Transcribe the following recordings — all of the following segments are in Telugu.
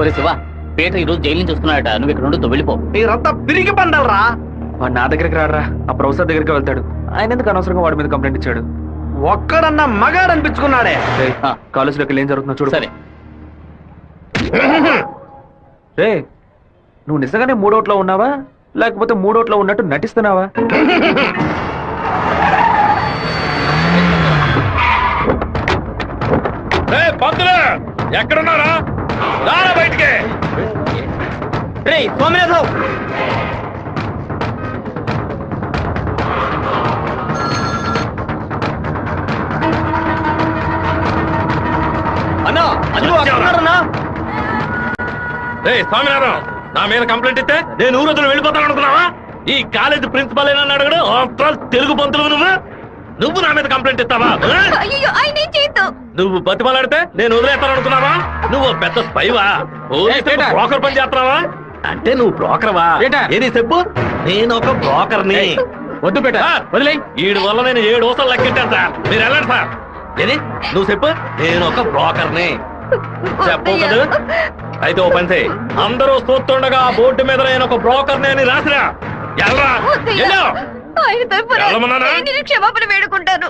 ఒరే శివ, పీటర్ ఈ రోజు జైలు నుంచి వస్తున్నాడట. నువ్వు ఇక్కడ ఉండు, వెళ్ళిపో. మీరంతా పిరిగి పండాలరా. వాడు నా దగ్గరికి రాడరా, ఆ ప్రొఫెసర్ దగ్గరికి వెళ్తాడు. ఆయన ఎందుకు అనవసరంగా వాడి మీద కంప్లైంట్ ఇచ్చాడు? ఒక్కడన్నా మగాడు అనిపించుకున్నాడే. కాలేజీలోకి ఏం జరుగుతుందో చూడు. సరే. రే, నువ్వు నిజంగానే మూడోట్లో ఉన్నావా లేకపోతే మూడోట్లో ఉన్నట్టు నటిస్తున్నావా? పంతులు ఎక్కడున్నారా? రారా బయటికి. రే సోమనాథం, అన్నా అల్లు అక్కడున్నారన్నా. రే స్వామినాథం, నా మీద కంప్లైంట్ ఇస్తే నేను ఊరొద్దులు వెళ్ళిపోతాను అనుకున్నావా? ఈ కాలేజ్ ప్రిన్సిపల్ ఏనా అడగడు? తెలుగు పంతులు నువ్వు నా మీద కంప్లైంట్ ఇస్తావా? నువ్వు బతిమలాడితే నేను వదిలేస్తాను అనుకున్నావా? నువ్వు పెద్ద స్పైవా? బ్రోకర్ పని చేస్తున్నావా? అంటే నువ్వు బ్రోకర్వా? ఏది చెప్పు. నేను ఒక బ్రోకర్ని. వద్దు పేట, వదిలే. వీడి వల్ల నేను 7 ఊసలు లెక్కెట్టాను సార్. మీరు వెళ్ళండి సార్. ఏది నువ్వు చెప్పు. నేను ఒక బ్రోకర్ని చెప్పు కదా. అయితే ఓ పని చేయి, అందరూ చూస్తుండగా ఆ బోర్డు మీద నేను ఒక బ్రోకర్ని అని రాసిరా. క్షమాపణ వేడుకుంటాను.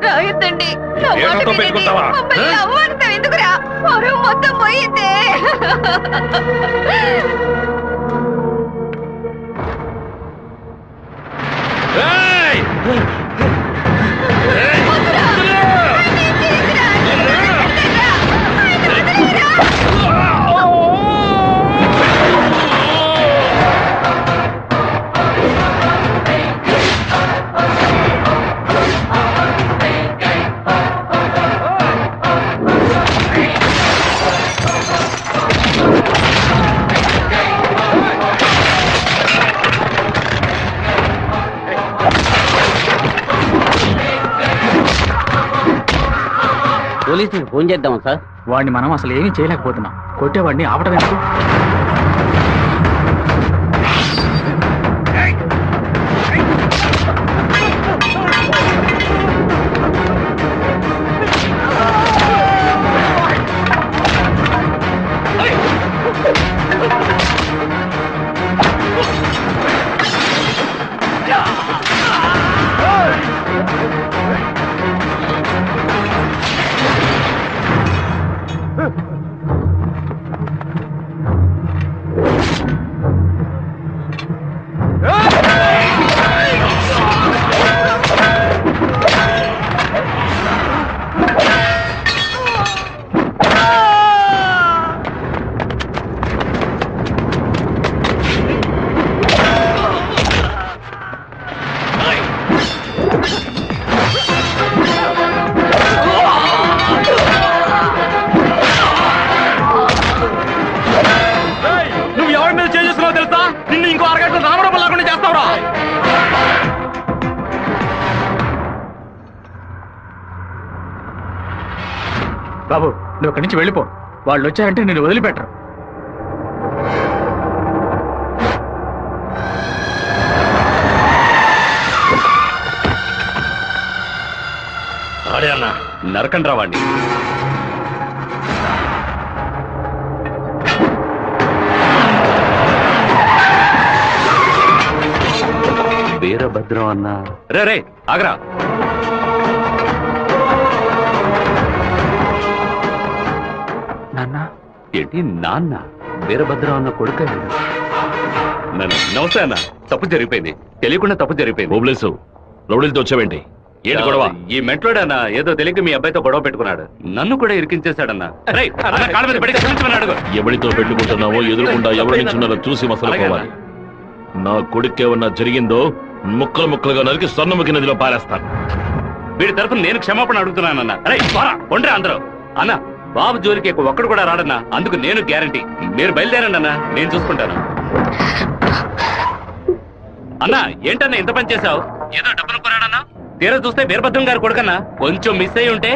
రాయొద్దండి. పెట్టుకుంటావా? ఎందుకురా మొత్తం పోయిందే. పోలీసులకు ఫోన్ చేద్దాం సార్. వాడిని మనం అసలు ఏమీ చేయలేకపోతున్నాం. కొట్టేవాడిని ఆపడం ఎందుకు? బాబు, నువ్వు అక్కడి నుంచి వెళ్ళిపో. వాళ్ళు వచ్చారంటే నేను వదిలిపెట్టరు. ఆడే అన్న నరకండి రావాడిని. వీరభద్రం అన్న. రే రే ఆగరా. నాన్న ఏంటి నాన్న? వీరభద్రం అన్న కొడుకు. నమస్తే అన్న. తప్పు జరిగిపోయింది, తెలియకుండా తప్పు జరిగిపోయింది. ఓబ్లేసు, రౌడీలతో వచ్చావేంటి? ఏంటి గొడవ? ఈ మెంట్లోడన్న ఏదో తెలియక మీ అబ్బాయితో గొడవ పెట్టుకున్నాడు. నన్ను కూడా ఇరికించేశాడన్నా. ఎవరితో పెట్టుకుంటున్నావో ఎదురుకుండా ఎవరు నిల్చున్నారో చూసి మసలుకోవాలి. నా కొడుకేమన్నా జరిగిందో ముక్కలు ముక్కలుగా నరికి స్వర్ణముఖి నదిలో పారేస్తాను. వీడి తరఫున నేను క్షమాపణ అడుగుతున్నానన్నా. అరే కొండ్రా అందరూ. అన్న బాబు జోలికి ఒక్కడు కూడా రాడన్నా, అందుకు నేను గ్యారంటీ. మీరు బయలుదేరండి అన్న, నేను చూసుకుంటాను. అన్నా ఏంటన్నా ఇంత పని చేశావు? ఏదో డబ్బులు కొరాడన్నా, తీరా చూస్తే వీరభద్రం గారు కొడుకన్నా. కొంచెం మిస్ అయ్యి ఉంటే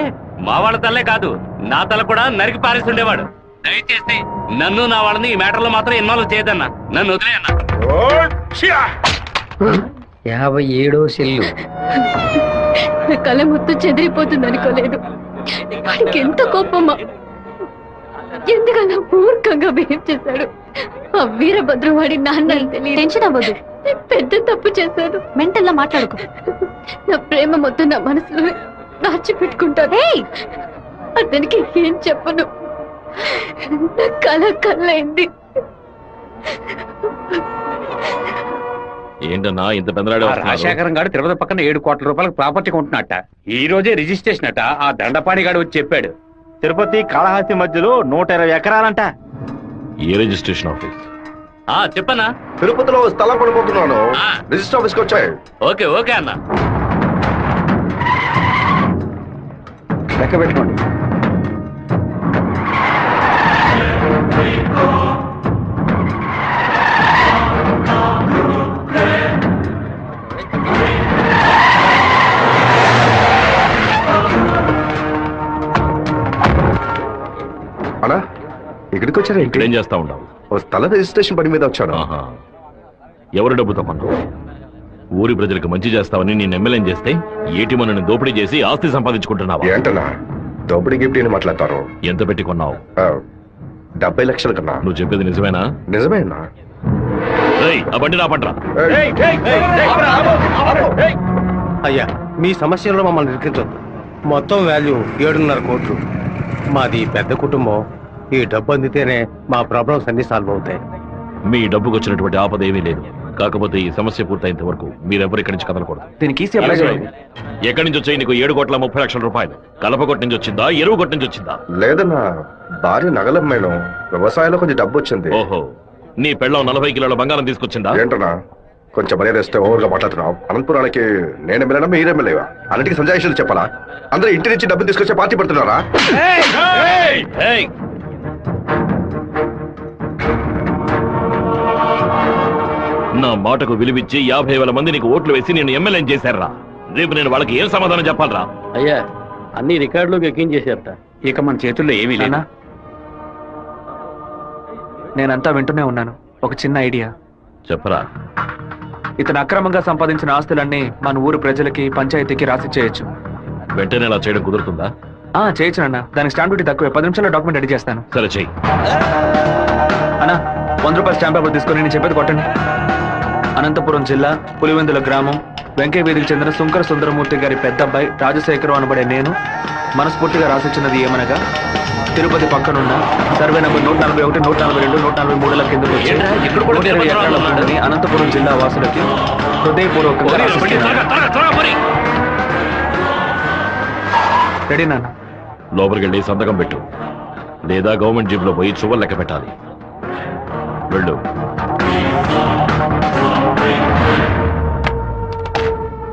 మా వాళ్ళ తల్లే కాదు, నా తల కూడా నరికి పారేసి ఉండేవాడు. దయచేసి నన్ను నా వాళ్ళని ఈ మ్యాటర్లో మాత్రం ఇన్వాల్వ్ చేయదన్నా. నన్ను వదిలే అన్నా. 57వ సెల్లు. కళ మొత్తం చెదిరిపోతుంది అనుకోలేదు. వాడికి ఎంత కోపమా. ఎందుకలా మూర్ఖంగా బిహేవ్ చేశాడు? ఆ వీరభద్రవాడి నాన్న టెన్షన్ అవ్వదు, పెద్ద తప్పు చేశాడు. మెంటల్లా మాట్లాడుకో. నా ప్రేమ మొత్తం నా మనసులో దాచిపెట్టుకుంటాను. అతనికి ఏం చెప్పను. నా కళ కళ్ళైంది. ఏంటన్నా ఇంత పెందరాడే రాజశేఖరం గారు తిరుపతి పక్కన 7 కోట్ల రూపాయలకు ప్రాపర్టీ కొంటున్నట్ట. ఈ రోజే రిజిస్ట్రేషన్ అట. ఆ దండపాణి గారు వచ్చి చెప్పాడు. తిరుపతి కాళహస్తి మధ్యలో 120 ఎకరాలంట. ఏ రిజిస్ట్రేషన్ ఆఫీస్? చెప్పన్నా. తిరుపతిలో స్థలం కొనుక్కుంటున్నాను. ఆ. రిజిస్టర్ ఆఫీస్కి వచ్చాయి. ఓకే ఓకే అన్న. లెక్క పెట్టుకోండి. అన్నా ఇక్కడికి వచ్చారా? ఇక్కడేం చేస్తా ఉంటావు? ఓ స్థల రిజిస్ట్రేషన్ పని మీద వచ్చాను. ఆహా. ఎవరి డబ్బుతో కొన్నావు? ఊరి ప్రజలకు మంచి చేస్తావని నేను ఎమ్మెల్యేని చేస్తే ఏటి మనని దోపిడీ చేసి ఆస్తి సంపాదించుకుంటున్నావా? ఏంటన్నా దోపిడీ గిఫ్ట్ అని మాట్లాడతారు? ఎంత పెట్టి కొన్నావు? 70 లక్షల కన్నా. నువ్వు చెప్పేది నిజమేనా? నిజమేనా? రేయ్, ఆ బండి నా పట్రా. అయ్యా, మీ సమస్యల్లో మమ్మల్ని ఇరికించొద్దు. మొత్తం వాల్యూ 7.5 కోట్లు. మాది పెద్ద కుటుంబం. ఈ డబ్బు అందితేనే మా ప్రాబ్లమ్స్ అన్ని సాల్వ్ అవుతాయి. మీ డబ్బుకు వచ్చినటువంటి ఆపద ఏమీ లేదు. కాకపోతే ఈ సమస్య పూర్తయినంత వరకు మీరెవరు ఇక్కడి నుంచి కదలకూడదు. దీనికి ఈసీ అప్లై చేయండి. ఎక్కడి నుంచి వచ్చాయి నీకు 7,30,00,000 రూపాయలు? కలపకొట్టి నుంచి వచ్చిందా, ఎరువు కొట్టి నుంచి వచ్చిందా? లేదన్నా, భార్య నగలమ్మేయడం, వ్యవసాయంలో కొంచెం డబ్బు వచ్చింది. ఓహో, నీ పెళ్ళం 40 కిలోల బంగారం తీసుకొచ్చిందా? ఏంటన్నా కొంచెం మర్యాద ఇస్తే ఓవర్గా మాట్లాడుతున్నావు. అనంతపురానికి నేను ఎమ్మెల్యేనా మీరే ఎమ్మెల్యేవా? అన్నిటికీ సంజాయిషులు చెప్పాలా? అందరూ ఇంటి నుంచి డబ్బు తీసుకొచ్చే పార్టీ పెడుతున్నారా? ఏయ్! నా మాటకు విలువిచ్చి 50,000 మంది నీకు ఓట్లు వేసి నేను ఎమ్మెల్యేని చేశారా? రేపు నేను వాళ్ళకి ఏం సమాధానం చెప్పాలరా? అయ్యా, అన్ని రికార్డులోకి ఎక్కించేశారట. ఇక మన చేతుల్లో ఏమీ లేదు. నాన్నా, నేనంతా వింటూనే ఉన్నాను. ఒక చిన్న ఐడియా. చెప్పరా. ఇతను అక్రమంగా సంపాదించిన ఆస్తులన్నీ మన ఊరు ప్రజలకి, పంచాయతీకి రాసి చేయొచ్చు. వెంటనే అలా చేయడం కుదురుతుందా? చేయొచ్చు నాన్న. దానికి స్టాంప్ డ్యూటీ తక్కువే. 10 నిమిషాల్లో డాక్యుమెంట్ రెడీ చేస్తాను. సరే, చెయ్యి. అన్నా, 100 రూపాయల స్టాంప్ పేపర్ తీసుకొని నేను చెప్పేది కొట్టండి. అనంతపురం జిల్లా పులివెందుల గ్రామం వెంకయ్య వీధికి చెందిన శుంకర సుందరమూర్తి గారి పెద్ద అబ్బాయి రాజశేఖరం అనబడే నేను మనస్ఫూర్తిగా రాసిచ్చినది ఏమనగా, తిరుపతి పక్కనున్న సర్వే నంబర్ 141, 142, 143 కిందకు వచ్చి 120 ఎకరాల భూమిని అనంతపురం జిల్లా వాసులకి హృదయపూర్వకంగా రాసిస్తున్నాను. రెడీ నాన్న? లోపలికి వెళ్ళి సంతకం పెట్టు, లేదా గవర్నమెంట్ జీబ్ లో పోయి చువ్వలు లెక్క పెట్టాలి. వెళ్ళు.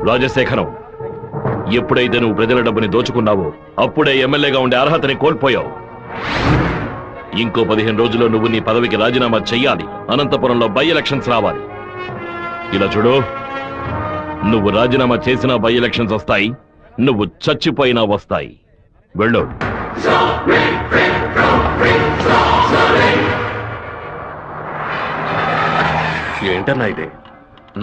రాజశేఖరం, ఎప్పుడైతే నువ్వు ప్రజల డబ్బుని దోచుకున్నావో అప్పుడే ఎమ్మెల్యేగా ఉండే అర్హతని కోల్పోయావు. ఇంకో 15 రోజుల్లో నువ్వు నీ పదవికి రాజీనామా చెయ్యాలి. అనంతపురంలో బై ఎలక్షన్స్ రావాలి. ఇలా చూడు, నువ్వు రాజీనామా చేసినా బై ఎలక్షన్స్ వస్తాయి, నువ్వు చచ్చిపోయినా వస్తాయి. వెళ్ళు. ఏంటన్నా ఇది?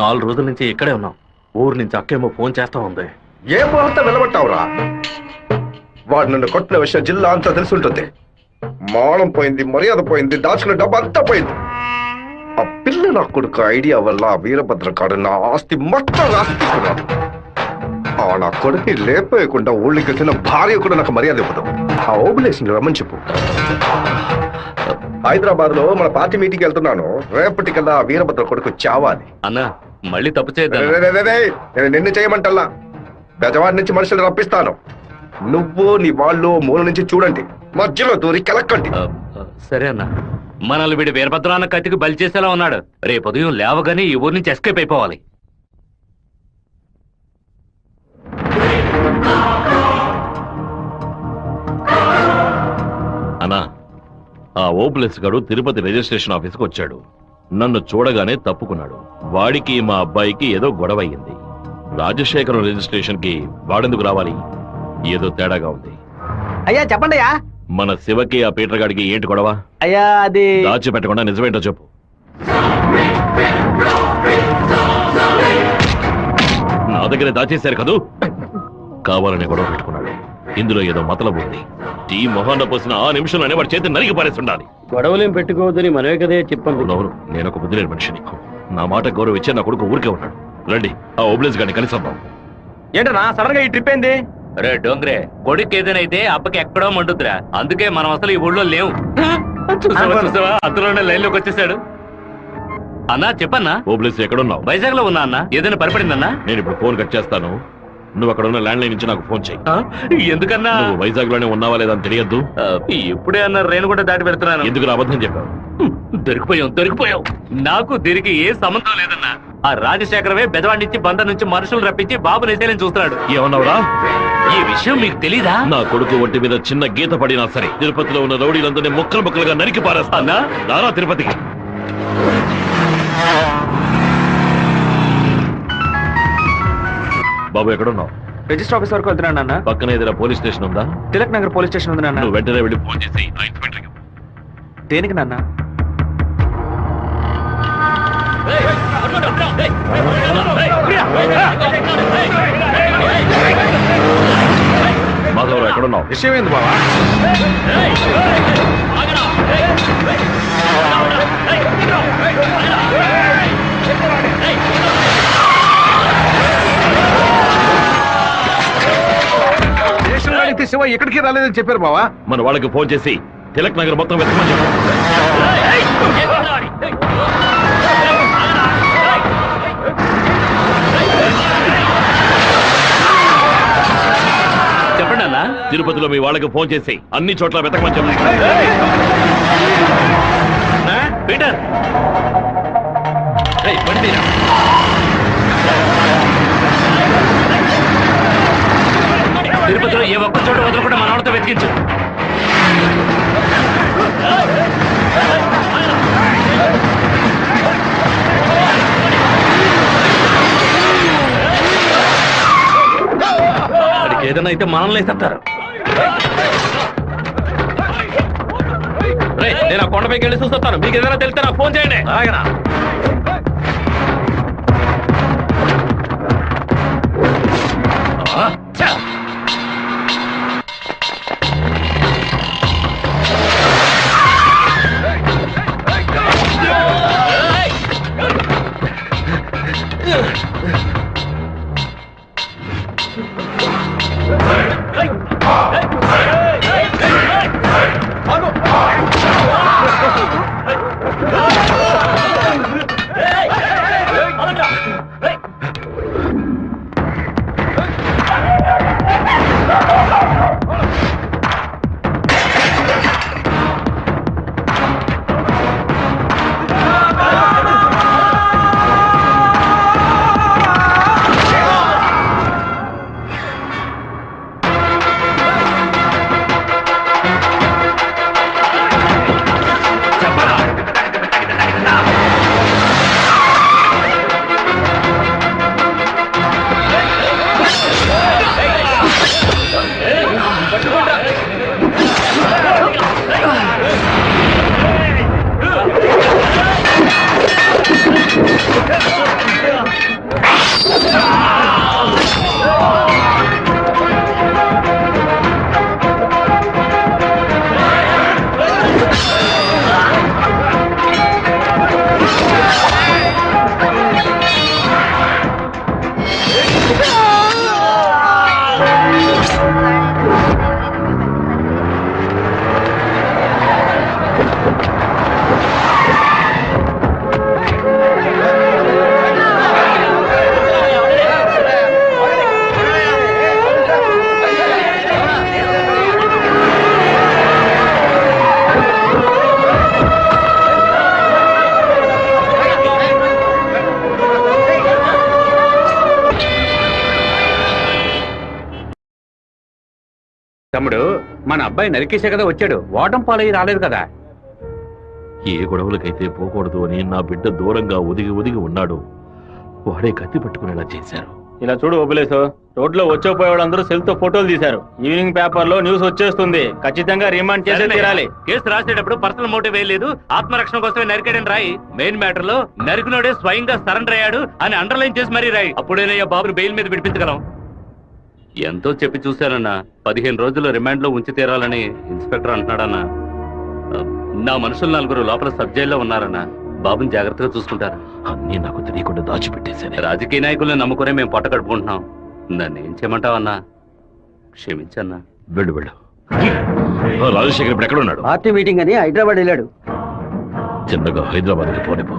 4 రోజుల నుంచి ఇక్కడే ఉన్నాం. ఊరు నుంచి అక్కేమో ఫోన్ చేస్తా ఉంది. ఏ పోలంతా నిలబట్టావురా? వాడు నన్ను కొట్టిన విషయం జిల్లా అంతా తెలిసి ఉంటుంది. మానం పోయింది, మర్యాద పోయింది, దాచుకున్న డబ్బు అంతా పోయింది. ఆ పిల్ల నా కొడుకు ఐడియా వల్ల ఆ వీరభద్ర కాడు నా ఆస్తి మొత్తం రాసిస్తున్నాడు. ఆ నా కొడుకుని లేపేయకుండా ఊళ్ళకి వచ్చిన భార్య కూడా నాకు మర్యాద ఇవ్వదు. ఆ ఓబులేషన్ రమ్మని చెప్పు. హైదరాబాద్ లో మన పార్టీ మీటింగ్ వెళ్తున్నాను. రేపటికల్లా ఆ వీరభద్ర కొడుకు చావాలి. అన్నా, మళ్ళీ తప్పు చేద్దాం. నేను నిన్ను చేయమంటల్లా. బెజవాడి నుంచి మనుషులు రప్పిస్తాను. నువ్వు నీ వాళ్ళు మూల నుంచి చూడండి, మధ్యలో దూరి కెలక్కండి. సరే అన్న. మనల్ని వీడి వీరభద్రాన్న కత్తికి బలి చేసేలా ఉన్నాడు. రేపు ఉదయం లేవగానే ఈ ఊరి నుంచి ఎస్కేప్ అయిపోవాలి. అన్నా, ఆ ఓప్లెస్ గడు తిరుపతి రిజిస్ట్రేషన్ ఆఫీస్కి వచ్చాడు. నన్ను చూడగానే తప్పుకున్నాడు. వాడికి మా అబ్బాయికి ఏదో గొడవ అయ్యింది. రాజశేఖరం రిజిస్ట్రేషన్ కి వాడెందుకు రావాలి? ఏదో తేడాగా ఉంది. అయ్యా చెప్పండి అయ్యా. మన శివకి ఆ పీటర్ గాడికి ఏంటి గొడవ? అయ్యా అది దాచిపెట్టకుండా నిజమేంటో చెప్పు. నా దగ్గర దాచేశారు కదూ. కావాలని గొడవ పెట్టుకున్నాడు. ఇందులో ఏదో మతలబు ఉంది. టీ మొహాన్న పోసిన ఆ నిమిషంలోనే వాడి చేతి నరికి పారేస్తుండాలి. గొడవలేం పెట్టుకోవద్దని మనమే కదే చెప్పండి. అవునవును, నేను ఒక బుద్ధి లేని మనిషిని. నా మాట గౌరవం ఇచ్చే నా కొడుకు ఊరికే ఉన్నాడు. రండి ఆ ఓబ్లేస్ గారిని కలిసొద్దాం. ఏంటన్నా సడన్ గా ఈ ట్రిప్ ఏంది? రే డోంగ్రే, కొడుకు ఏదైనా అయితే అప్పకి ఎక్కడో మండుద్రా. అందుకే మనం అసలు ఈ ఊళ్ళో లేవు. చూసావా అందులోనే లైన్ లోకి వచ్చేసాడు. అన్నా చెప్పన్నా. ఓబ్లేస్ ఎక్కడున్నావు? వైజాగ్ లో ఉన్నా అన్న. ఏదైనా పరిపడిందన్నా? నేను ఇప్పుడు ఫోన్ కట్ చేస్తాను. నువ్వు అక్కడ ఉన్న ల్యాండ్ లైన్ నుంచి నాకు ఫోన్ చేయి. ఎందుకన్నా? నువ్వు వైజాగ్ లోనే ఉన్నావా లేదా అని తెలియద్దు. ఇప్పుడే అన్న రేణు కూడా దాటి పెడుతున్నాను. ఎందుకు అబద్ధం చెప్పావు? దొరికిపోయావు. నాకు దీనికి ఏ సంబంధం లేదన్నా. ఆ రాజశేఖరమే బెదవాడినిచ్చి బందర్ నుంచి మనుషులు రప్పించి బాబు నిశేలని చూస్తున్నాడు. ఏమన్నావురా? ఈ విషయం మీకు తెలీదా? నా కొడుకు ఒంటి మీద చిన్న గీత పడినా సరే తిరుపతిలో ఉన్న రౌడీలందరినీ ముక్కలు ముక్కలుగా నరికి పారేస్తానా? నారా తిరుపతికి. బాబు ఎక్కడున్నావు? రిజిస్టర్ ఆఫీస్ వరకు వెళ్తున్నాను అన్న. పక్కన ఏదైనా పోలీస్ స్టేషన్ ఉందా? తిలక్ నగర్ పోలీస్ స్టేషన్ ఉంది నాన్న. నువ్వు వెంటనే వెళ్ళి ఫోన్ చేసి ఆ ఇన్స్పెక్టర్కి. దేనికి నాన్న? మాధవరావు ఎక్కడున్నావు? విషయం ఏంది బావా? స్టేషన్ అడిగితే శివ ఎక్కడికి రాలేదని చెప్పారు బావా. మన వాళ్ళకి ఫోన్ చేసి తిలక్ నగర్ మొత్తం వెతకమని చెప్పు. చెప్పండి అన్న. తిరుపతిలో మీ వాళ్ళకి ఫోన్ చేసి అన్ని చోట్ల వెతకమని చెప్పు. పీటర్ పడితేరా. తిరుపతిలో ఏ ఒక్క చోట వదలకుండా మన వాళ్ళతో వెతికించు. వాడికి ఏదైనా అయితే మనల్ని వేసేస్తారు. నేను ఆ కొండపైకి వెళ్ళి చూస్తాను. మీకు ఏదైనా తెలిస్తే నాకు ఫోన్ చేయండి. అలాగేనా? తమ్ముడు, మన అబ్బాయి నరికేసే కదా వచ్చాడు. ఓటం పాలయ్యి రాలేదు కదా. ఏ గొడవలకైతే పోకూడదు అని నా బిడ్డ దూరంగా ఒదిగి ఒదిగి ఉన్నాడు. వాడే కత్తి పట్టుకునేలా చేశారు. ఇలా చూడు ఓబులేసు, రోడ్లో వచ్చేపోయేవాళ్ళు అందరూ సెల్ తో ఫోటోలు తీశారు. ఈవినింగ్ పేపర్ లో న్యూస్ వచ్చేస్తుంది. ఖచ్చితంగా రిమాండ్ చేసే తీరాలి. కేసు రాసేటప్పుడు పర్సనల్ మోటివ్ వేయలేదు, ఆత్మరక్షణ కోసమే నరికాడని రాయి. మెయిన్ మ్యాటర్ లో నరికినోడే స్వయంగా సరెండర్ అయ్యాడు అని అండర్లైన్ చేసి మరీ రాయి. అప్పుడేనయ్యా బాబుని బెయిల్ మీద విడిపించగలం. ఎంతో చెప్పి చూశానన్నా 15 రోజులు రిమాండ్ లో ఉంచి తీరాలని ఇన్స్పెక్టర్ అంటున్నాడన్నా. నా మనుషులు 4 లోపల సబ్ జైల్లో ఉన్నారన్నా. బాబుని జాగ్రత్తగా చూసుకుంటారు. అన్నీ నాకు తెలియకుండా దాచిపెట్టేశాను. రాజకీయ నాయకులను నమ్ముకునే మేము పొట్ట కడుపుకుంటున్నాం. నన్ను ఏం చేయమంటావన్నా? క్షమించన్నా. వెళ్ళు వెళ్ళు. రాజశేఖర్ ఇప్పుడు ఎక్కడ ఉన్నాడు? పార్టీ మీటింగ్ అని హైదరాబాద్ వెళ్ళాడు. చిన్నగా హైదరాబాద్కి పోనిపో.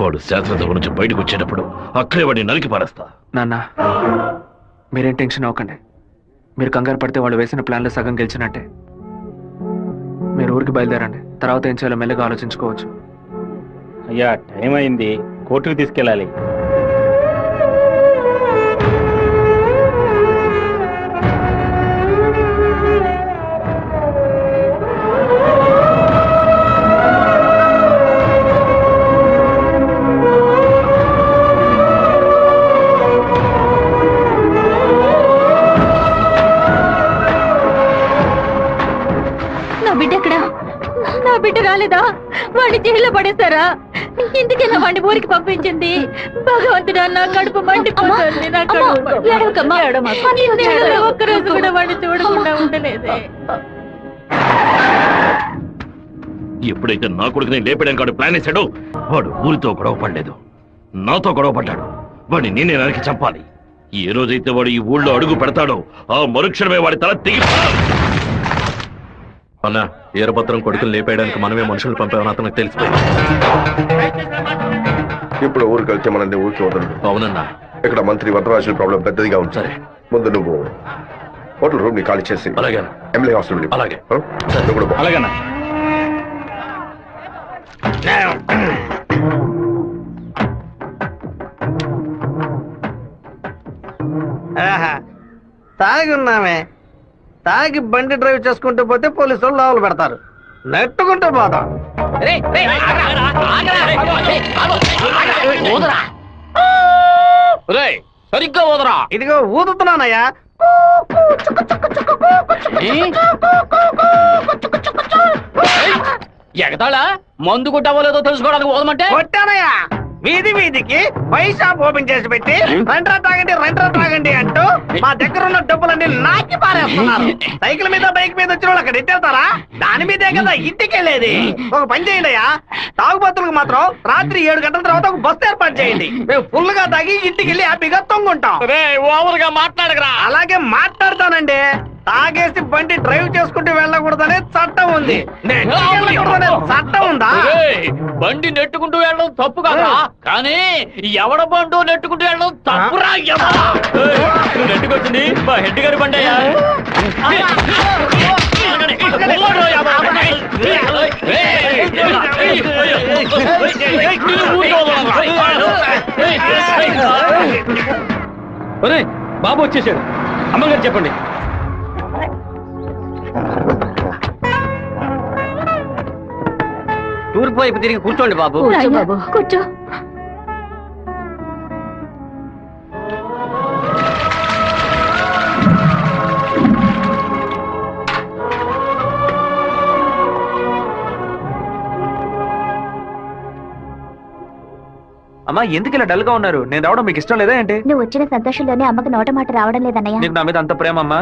వాడు శాస్త్రసభ నుంచి బయటకు వచ్చేటప్పుడు అక్కడే వాడిని నరికి పారేస్తా. నాన్న మీరేం టెన్షన్ అవ్వకండి. మీరు కంగారు పడితే వాళ్ళు వేసిన ప్లాన్లో సగం గెలిచినట్టే. మీరు ఊరికి బయలుదేరండి. తర్వాత ఏం చేయాలో మెల్లగా ఆలోచించుకోవచ్చు. అయ్యా టైం అయింది, కోర్టుకు తీసుకెళ్ళాలి. నా బిడ్డ రాలేదా? వాడిని జైల్లో పడేశారా? ఇందుకేనా వాడిని ఊరికి పంపించింది? భగవంతుడా, నా కడుపు మండిపోతుంది. నా ఒక్కరోజు కూడా వాడిని చూడకుండా ఉండలేదే. ఎప్పుడైతే నా కొడుకుని లేపడానికి వాడు ప్లాన్ వేశాడో వాడు ఊరితో గొడవ పడలేదు, నాతో గొడవ పడ్డాడు. వాడిని నేనే నరికి చంపాలి. ఏ రోజైతే వాడు ఈ ఊళ్ళో అడుగు పెడతాడో ఆ మరుక్షణమే వాడి తల తెగి. అన్న ఈరభద్రం కొడుకులు లేపేయడానికి మనమే మనుషులు పంపామని అతనికి తెలిసిపోయింది. ఇప్పుడు ఊరికి వెళ్తే మనల్ని ఊరికి వదలడు. అవునన్నా. ఇక్కడ మంత్రి వరదరాజుల ప్రాబ్లం పెద్దదిగా ఉంది. సరే, ముందు నువ్వు హోటల్ రూమ్ ని ఖాళీ చేసి అలాగే ఎమ్మెల్యే హాస్టల్ అలాగే. నువ్వు కూడా పో. అలాగేనా? తాగి ఉన్నామే, తాగి బండి డ్రైవ్ చేసుకుంటూ పోతే పోలీసులు లోపల పెడతారు. నెట్టుకుంటూ పోతాం. సరిగ్గా ఊదరా. ఇదిగో ఊదుతున్నానయ్యా. ఎగతాళా? మందు కొట్టవలేదో తెలుసుకోవడానికి పోదమంటే కొట్టానయ్యా. వీధి వీధికి వైన్ షాప్ ఓపెన్ చేసి పెట్టి రెంట్రా తాగండి అంటూ మా దగ్గర ఉన్న డబ్బులన్నీ నాకి పారేస్తున్నారు. సైకిల్ మీద బైక్ మీద వచ్చిన వాళ్ళు అక్కడ ఎత్తేస్తారా? దాని మీదే కదా ఇంటికి వెళ్ళేది. ఒక పని చేయండి అయ్యా, తాగుబోతులకు మాత్రం రాత్రి 7 గంటల తర్వాత ఒక బస్సు ఏర్పాటు చేయండి. మేము ఫుల్ గా తాగి ఇంటికి వెళ్ళి హ్యాపీగా తొంగుంటాం. ఓవర్గా మాట్లాడగరా. అలాగే మాట్లాడతానండి. తాగేసి బండి డ్రైవ్ చేసుకుంటూ వెళ్ళకూడదనే చట్టం ఉంది. చట్టం ఉందా? బండి నెట్టుకుంటూ వెళ్ళడం తప్పు కదా, కానీ ఎవడ బండు నెట్టుకుంటూ వెళ్ళడం తప్పురా. నువ్వు నెట్టుకొచ్చింది మా హెడ్ గారి బండి అయ్యా. బాబు వచ్చేసాడు. అమ్మగారు చెప్పండి. తూర్పు వైపు తిరిగి కూర్చోండి బాబు. కూర్చో. అమ్మా ఎందుకు ఇలా డల్ గా ఉన్నారు? నేను రావడం మీకు ఇష్టం లేదా ఏంటి? నువ్వు వచ్చిన సంతోషంలోనే అమ్మకి నోట మాట రావడం లేదన్నయ్య. నీకు నా మీద అంత ప్రేమ అమ్మా?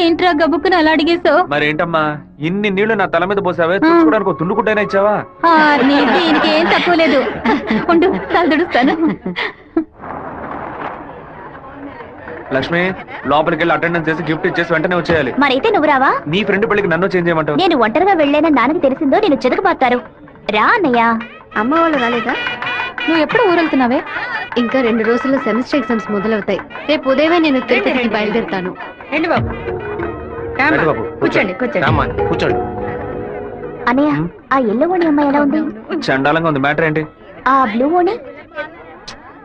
ఏంట్రా గబుక్కుని అలా అడిగేశావు? మరేంటమ్మా ఇన్ని నీళ్లు నా తల మీద పోసావే, చూసుకోవడానికి ఒక తుండుకుంటైనా ఇచ్చావా? దీనికి ఏం తక్కువ లేదు. ఉండు, తలదుడుస్తాను. లక్ష్మి, లోపలికి వెళ్ళి అటెండెన్స్ చేసి గిఫ్ట్ ఇచ్చేసి వెంటనే వచ్చేయాలి. మరైతే నువ్వు రావా? నీ ఫ్రెండ్ పెళ్లికి నన్ను చేంజ్ చేయమంటావు? నేను ఒంటరిగా వెళ్ళానని నాన్నకి తెలిసిందో నేను చెదకబాతారు. రా అన్నయ్య. అమ్మ వాళ్ళు రాలేదా? నువ్వు ఎప్పుడు ఊరెళ్తున్నావే? ఇంకా 2 రోజుల్లో సెమిస్టర్ ఎగ్జామ్స్ మొదలవుతాయి. రేపు ఉదయమే నేను తిరుపతికి బయలుదేరుతాను. రండి బాబు. కూర్చోండి. కూర్చోండి. అన్నయ్య, ఆ ఎల్లో ఓణి అమ్మాయి ఎలా ఉంది? చండాలంగా ఉంది. మ్యాటర్ ఏంటి? ఆ బ్లూ ఓణి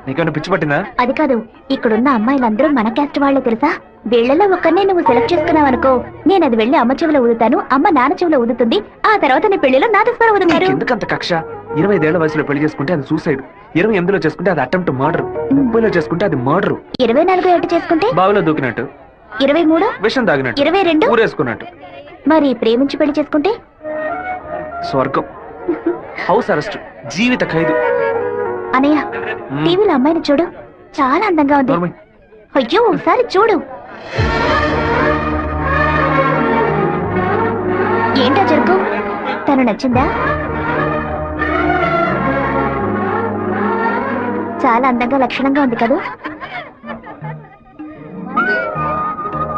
నీకేమైనా పిచ్చి పట్టిందా? అది కాదు, ఇక్కడున్న అమ్మాయిలందరూ మన క్యాస్ట్ వాళ్లే తెలుసా? వీళ్లలో ఒక్కనే నువ్వు సెలెక్ట్ చేసుకున్నావు అనుకో, నేను అది వెళ్ళి అమ్మ చెవిలో ఊదుతాను, అమ్మ నాన్న చెవిలో ఊదుతుంది, ఆ తర్వాత నీ పెళ్లిలో నాదస్వరం ఊదుతారు. ఎందుకంత కక్ష? 25 ఏళ్ల వయసులో పెళ్లి చేసుకుంటే అది సూసైడ్, 28లో చేసుకుంటే అది అటెంప్ట్ మర్డర్, 30లో చేసుకుంటే అది మర్డర్, 24 ఏట చేసుకుంటే బావిలో దూకినట్టు, 23 విషం తాగినట్టు, 22 ఊరేసుకున్నట్టు. మరి ప్రేమించి పెళ్లి చేసుకుంటే స్వర్గం, హౌస్ అరెస్ట్, జీవిత ఖైదు. అనయ్య, టీవీలో అమ్మాయిని చూడు, చాలా అందంగా ఉంది. అయ్యో, ఒకసారి చూడు. ఏంటా జరుగు? తను నచ్చిందా? చాలా అందంగా లక్షణంగా ఉంది కదా.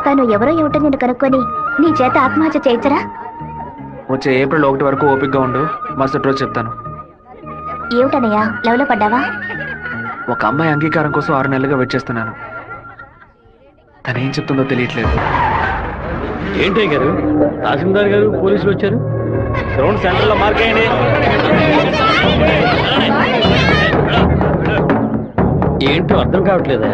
తను ఎవరో ఏమిటో నేను కనుక్కొని నీ చేత ఆత్మహత్య చేయించరా? వచ్చే ఏప్రిల్ 1 వరకు ఓపికగా ఉండు, మరుసటి రోజు చెప్తాను. ఏమిటనయ్యా, లవ్లో పడ్డావా? ఒక అమ్మాయి అంగీకారం కోసం 6 నెలలుగా వెయిట్ చేస్తున్నాను. తనేం చెప్తుందో తెలియట్లేదు. ఏంటి గారు, తహసీల్దార్ గారు పోలీసులు వచ్చారు. గ్రౌండ్ సెంటర్ లో మార్క్ అయ్యండి. ఏంటో అర్థం కావట్లేదా?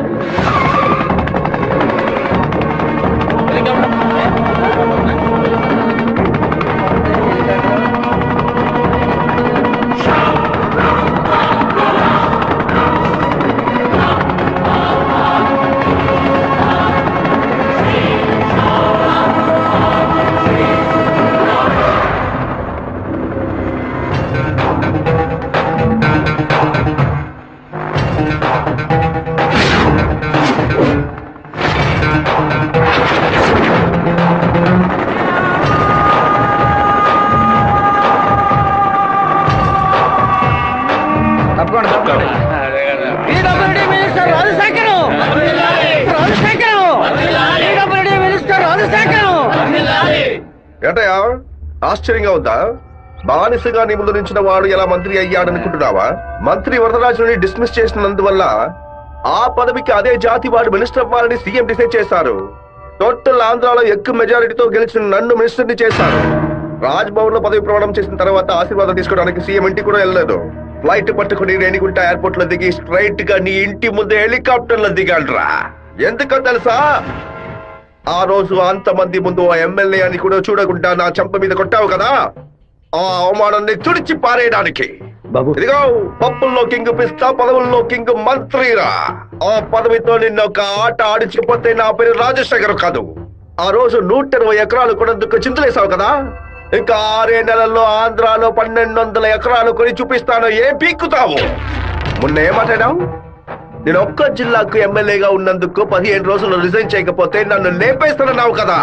ఏంటయ్యా ఆశ్చర్యంగా ఉందా? బానిసగా నీ ముందు నుంచిన వాడు ఎలా మంత్రి అయ్యాడనుకుంటున్నావా? మంత్రి వరదరాజుని డిస్మిస్ చేసినందువల్ల ఆ పదవికి అదే జాతి వాడు మినిస్టర్ అవ్వాలని సీఎం డిసైడ్ చేశారు. టోటల్ ఆంధ్రాలో ఎక్కువ మెజారిటీతో గెలిచిన నన్ను మినిస్టర్ని చేశారు. రాజ్భవన్ లో పదవి ప్రమాణం చేసిన తర్వాత ఆశీర్వాదం తీసుకోవడానికి సీఎం ఇంటికి కూడా వెళ్ళలేదు. ఫ్లైట్ పట్టుకుని రేణిగుంట ఎయిర్పోర్ట్ లో దిగి స్ట్రైట్ గా నీ ఇంటి ముందే హెలికాప్టర్ లో దిగాడ్రా. ఎందుకో తెలుసా? ఆ రోజు అంతమంది ముందు ఆ ఎమ్మెల్యే అని కూడా చూడకుండా నా చెంప మీద కొట్టావు కదా, ఆ అవమానాన్ని తుడిచి పారేయడానికి. ఇదిగో పప్పుల్లో కింగ్ పిస్తా, పదవుల్లో కింగ్ మంత్రిరా. ఆ పదవితో నిన్న ఒక ఆట ఆడించకపోతే నా పేరు రాజశేఖర్ కాదు. ఆ రోజు 120 ఎకరాలు కొనేందుకు చింతలేసావు కదా, ఇంకా 6 నెలల్లో ఆంధ్రాలో 1200 ఎకరాలు కొని చూపిస్తాను. ఏం పీక్కుతావు? మొన్న ఏమాటాడావు? నేను ఒక్క జిల్లాకు ఎమ్మెల్యేగా ఉన్నందుకు 15 రోజులు రిజైన్ చేయకపోతే నన్ను లేపేస్తానన్నావు కదా.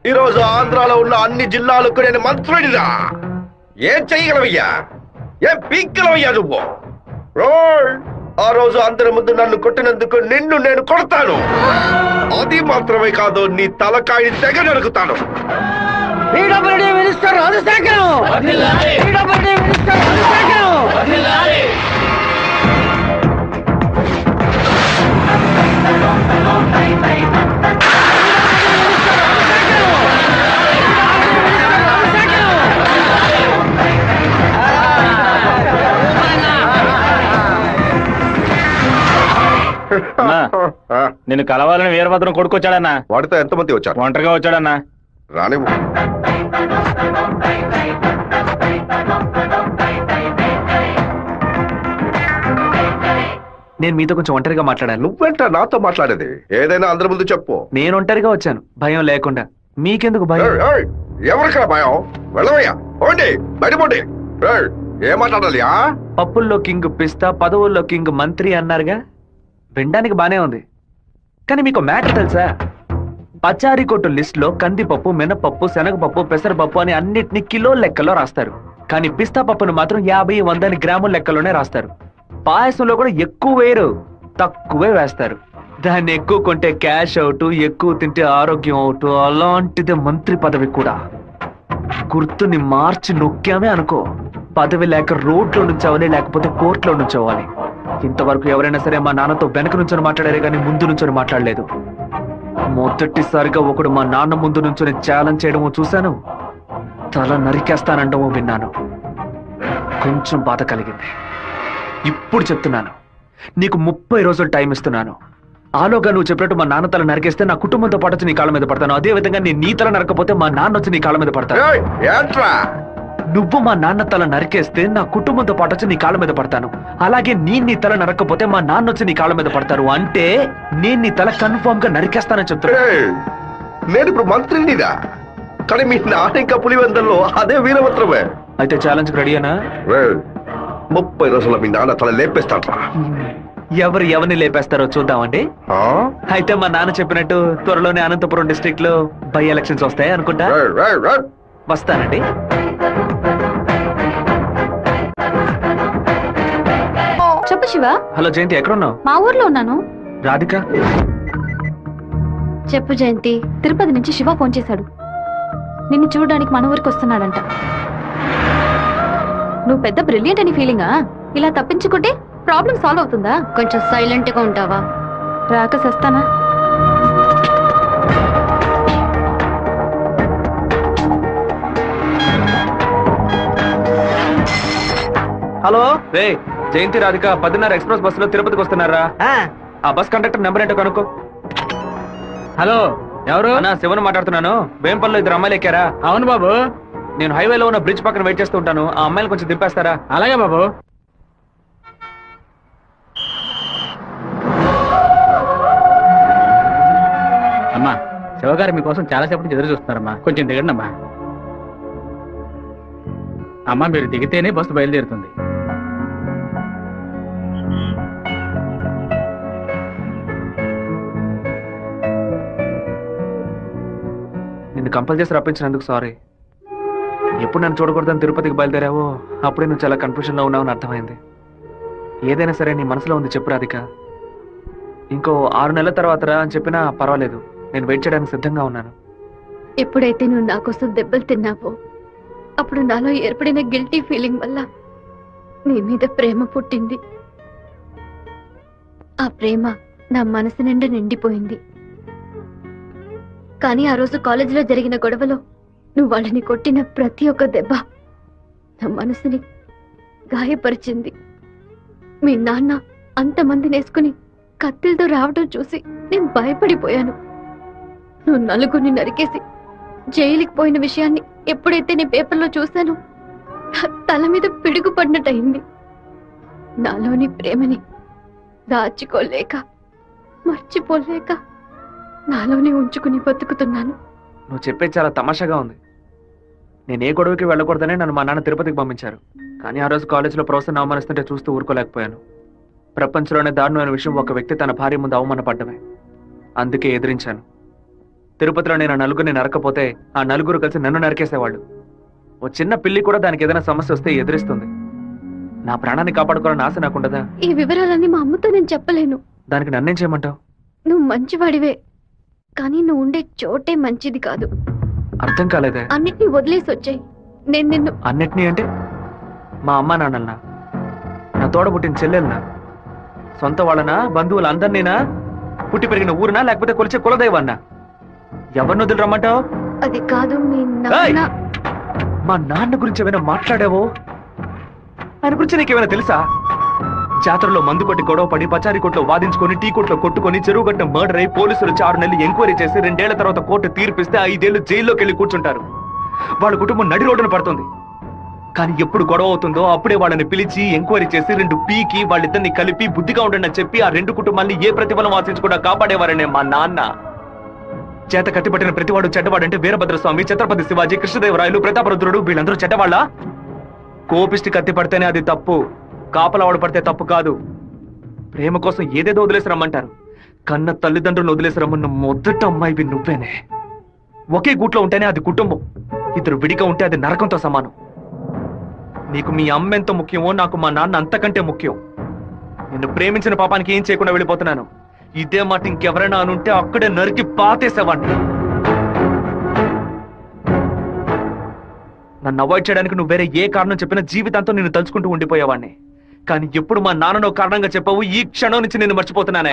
ఈ రోజు ఆంధ్రాలో ఉన్న అన్ని జిల్లాలకు నేను మంత్రుడిరా. ఏం చెయ్యగలవయ్యా? ఏం పీక్కలవయ్యా నువ్వు? ఆ రోజు అందరి ముందు నన్ను కొట్టినందుకు నిన్ను నేను కొడతాను. అది మాత్రమే కాదు, నీ తలకాయ తెగ నరుకుతాను. నేను కలవాలని వీరభద్రం కొడుకొచ్చాడన్నా. వాడితో ఎంతమంది వచ్చారు? ఒంటరిగా వచ్చాడన్నా. రానివ్వు. నేను మీతో కొంచెం ఒంటరిగా మాట్లాడాను. నువ్వేంట నాతో మాట్లాడేది? ఏదైనా అందరి ముందు చెప్పు. నేను ఒంటరిగా వచ్చాను, భయం లేకుండా. మీకెందుకు భయం? ఎవరికరా భయం? వెళ్ళవయ్యా, పోండి, బయటపోండి. ఏం మాట్లాడాలి? పప్పుల్లో కింగ్ పిస్తా, పదవుల్లో కింగ్ మంత్రి అన్నారుగా. వినడానికి బానే ఉంది, కానీ మీకు మ్యాటర్ తెలుసా? పచారీ కొట్టు లిస్ట్ లో కందిపప్పు, మినపప్పు, శనగపప్పు, పెసరపప్పు అని అన్నిటిని కిలో లెక్కలో రాస్తారు. కానీ పిస్తా పప్పును మాత్రం 50-100 గ్రాముల లెక్కలోనే రాస్తారు. పాయసంలో కూడా ఎక్కువ వేయరు, తక్కువే వేస్తారు. దాన్ని ఎక్కువ కొంటే క్యాష్ అవుట్, ఎక్కువ తింటే ఆరోగ్యం అవుట్. అలాంటిదే మంత్రి పదవి కూడా. గుర్తుని మార్చి నొక్కామే అనుకో, పదవి లేక రోడ్లో నుంచోవాలి, లేకపోతే కోర్టులో నుంచోవాలి. ఇంతవరకు ఎవరైనా సరే మా నాన్నతో వెనక నుంచొని మాట్లాడారే కానీ ముందు నుంచొని మాట్లాడలేదు. మొదటిసారిగా ఒకడు మా నాన్న ముందు నుంచొని ఛాలెంజ్ చేయడమో చూశాను, తల నరికేస్తానండమో విన్నాను. కొంచెం బాధ కలిగింది. ఇప్పుడు చెప్తున్నాను, నీకు 30 రోజులు టైం ఇస్తున్నాను. ఆలోగా నువ్వు చెప్పినట్టు మా నాన్న తల నరికేస్తే నా కుటుంబంతో పాటు వచ్చి నీ కాళ్ళ మీద పడతాను. అదే విధంగా నేను నీ తల నరకపోతే మా నాన్న వచ్చి నీ కాళ్ళ మీద పడతాను. నువ్వు మా నాన్న తల నరికేస్తే నా కుటుంబంతో పాటు వచ్చి నీ కాళ్ళ మీద పడతాను. అలాగే నీ తల నరకపోతే మా నాన్న వచ్చి నీ కాళ్ళ మీద పడతారు. అంటే నేను నీ తల కన్ఫర్మ్ గా నరికేస్తానని చెప్తాను. నేను ఇప్పుడు మంత్రినిరా, కానీ మీ నాన్న ఇంకా పులివెందుల్లో అదే వీరభద్రమే. అయితే ఛాలెంజ్ రెడీనా? 30 రోజుల్లో మీ నాన్న తల లేపేస్తాడ్రా. ఎవరు ఎవరిని లేపేస్తారో చూద్దామండి. ఆ? అయితే మా నాన్న చెప్పినట్టు త్వరలోనే అనంతపురం డిస్ట్రిక్ట్ లో బై ఎలక్షన్స్ వస్తాయి అనుకుంటా. రేయ్, రేయ్, రేయ్. వస్తానండి. చెప్పు శివ. హలో జయంతి, ఎక్కడున్నావు? మా ఊర్లో ఉన్నాను. రాధిక? చెప్పు జయంతి. తిరుపతి నుంచి శివ ఫోన్ చేశాడు. నిన్ను చూడడానికి మన ఊరికి వస్తున్నాడంట. నువ్వు పెద్ద బ్రిలియంట్ అని ఫీలింగా? ఇలా తప్పించుకుంటే ప్రాబ్లం సాల్వ్ అవుతుందా? కొంచెం సైలెంట్ గా ఉంటావా? రాక సస్తానా? హలో రే జయంతి, రాధిక 10:30 ఎక్స్ప్రెస్ బస్సులో తిరుపతికి వస్తున్నారా? ఆ బస్ కండక్టర్ నెంబర్ ఏంటో కనుక్కో. హలో, ఎవరు? అన్నా, శివన్ మాట్లాడుతున్నాను. వేంపల్లో 2 అమ్మాయిలు ఎక్కారా? అవును బాబు. నేను హైవేలో ఉన్న బ్రిడ్జ్ పక్కన వెయిట్ చేస్తూ ఉంటాను. ఆ అమ్మాయిలు కొంచెం దింపేస్తారా? అలాగే బాబు. అమ్మా, శివగారు మీకోసం చాలాసేపటి నుంచి ఎదురు చూస్తున్నారమ్మా. కొంచెం దిగండి అమ్మా. అమ్మా, మీరు దిగితేనే బస్సు బయలుదేరుతుంది. నిన్ను కంపల్ చేసి రప్పించినందుకు సారీ. ఎప్పుడు నన్ను చూడకూడదని తిరుపతికి బయలుదేరావో అప్పుడే నువ్వు చాలా కన్ఫ్యూజన్ లో ఉన్నావని అర్థమైంది. ఏదైనా సరే నీ మనసులో ఉంది చెప్పు రాధిక. ఇంకో 6 నెలల తర్వాత రా అని చెప్పినా పర్వాలేదు, నేను వెయిట్ చేయడానికి సిద్ధంగా ఉన్నాను. ఎప్పుడైతే నువ్వు నా కోసం దెబ్బలు తిన్నావో అప్పుడు నాలో ఏర్పడిన గిల్టీ ఫీలింగ్ వల్ల నీ మీద ప్రేమ పుట్టింది. ఆ ప్రేమ నా మనసు నిండా నిండిపోయింది. కానీ ఆ రోజు కాలేజీలో జరిగిన గొడవలో నువ్వు వాళ్ళని కొట్టిన ప్రతి ఒక్క దెబ్బ నా మనసుని గాయపరిచింది. మీ నాన్న అంతమందిని వేసుకుని కత్తిలతో రావడం చూసి నేను భయపడిపోయాను. నువ్వు నలుగురిని నరికేసి జైలుకి పోయిన విషయాన్ని ఎప్పుడైతే నీ పేపర్లో చూశానో నా తల మీద పిడుగు పడినట్టయింది. నాలోని ప్రేమని దాచుకోలేక మర్చిపోలేక నాలోనే ఉంచుకుని బతుకుతున్నాను. నువ్వు చెప్పేది చాలా తమాషాగా ఉంది. నేను ఏ గొడవకి వెళ్ళకూడదనే నన్ను మా నాన్న తిరుపతికి పంపించారు. కానీ ఆ రోజు కాలేజీలో ప్రొఫెసర్ని అవమానిస్తుంటే చూస్తూ ఊరుకోలేకపోయాను. ప్రపంచంలోనే దారుణమైన విషయం ఒక వ్యక్తి తన భార్య ముందు అవమానపడ్డమే. అందుకే ఎదిరించాను. తిరుపతిలో నేను ఆ నలుగురిని నరకపోతే ఆ నలుగురు కలిసి నన్ను నరికేసేవాళ్ళు. ఓ చిన్న పిల్లి కూడా దానికి ఏదైనా సమస్య వస్తే ఎదిరిస్తుంది. నా ప్రాణాన్ని కాపాడుకోవాలని ఆశ నాకుండదా? ఈ వివరాలన్నీ మా అమ్మతో నేను చెప్పలేను. దానికి నన్నేం చేయమంటావు? నువ్వు మంచివాడివే, కానీ నువ్వు ఉండే చోటే మంచిది కాదు. అర్థం కాలేదే. అన్నిటినీ వదిలేసి వచ్చాయి. నేను నిన్ను అన్నిటినీ అంటే మా అమ్మా నాన్నలనా, నా తోడ పుట్టిన చెల్లెలనా, సొంత వాళ్ళనా, బంధువులు అందరినీనా, పుట్టి పెరిగిన ఊరునా, లేకపోతే కొలిచే కులదైవన్నా? ఎవరిని వదిలి రమ్మంటావు? అది కాదు మీ నాన్న. మా నాన్న గురించి ఏమైనా మాట్లాడావో? ఆయన గురించి నీకేమైనా తెలుసా? జాతరలో మందు కొట్టి గొడవ పడి పచారీ కొట్లో వాదించుకొని టీ కొట్లో కొట్టుకొని చెరువు గట్ట మర్డర్ అయి పోలీసులు 6 నెలలు ఎంక్వైరీ చేసి 2 ఏళ్ల తర్వాత కోర్టు తీర్పిస్తే 5 ఏళ్లు జైల్లోకి వెళ్ళి కూర్చుంటారు. వాళ్ళ కుటుంబం నడి రోడ్డున పడుతుంది. కానీ ఎప్పుడు గొడవ అవుతుందో అప్పుడే వాళ్ళని పిలిచి ఎంక్వైరీ చేసి 2 పీకి వాళ్ళిద్దరిని కలిపి బుద్ధిగా ఉండండి అని చెప్పి ఆ 2 కుటుంబాన్ని ఏ ప్రతిఫలం ఆశించకుండా కాపాడేవారనే మా నాన్న. చేత కట్టిపట్టిన ప్రతివాడు చెడ్డవాడంటే వీరభద్రస్వామి, ఛత్రపతి శివాజీ, కృష్ణదేవరాయలు, ప్రతాపరుద్రుడు వీళ్ళందరూ చెడ్డవాళ్ళ? కోపిష్టి కత్తి పడితేనే అది తప్పు, కాపలవాడు పడితే తప్పు కాదు. ప్రేమ కోసం ఏదేదో వదిలేసి రమ్మంటారు. కన్న తల్లిదండ్రులను వదిలేసి రమ్మన్న మొదట అమ్మాయివి నువ్వేనే. ఒకే గూట్లో ఉంటేనే అది కుటుంబం, 2 విడిగా ఉంటే అది నరకంతో సమానం. నీకు మీ అమ్మ ఎంత ముఖ్యమో నాకు మా నాన్న అంతకంటే ముఖ్యం. నిన్ను ప్రేమించిన పాపానికి ఏం చేయకుండా వెళ్ళిపోతున్నాను. ఇదే మాట ఇంకెవరైనా అనుంటే అక్కడే నరికి పాతేసేవాడిని. నన్ను అవాయిడ్ చేయడానికి నువ్వు వేరే ఏ కారణం చెప్పినా జీవితాంతం నిన్ను తలుచుకుంటూ ఉండిపోయేవాడిని. కానీ ఎప్పుడు మా నాన్ననో కారణంగా చెప్పావు, ఈ క్షణం నుంచి నేను మర్చిపోతున్నానే.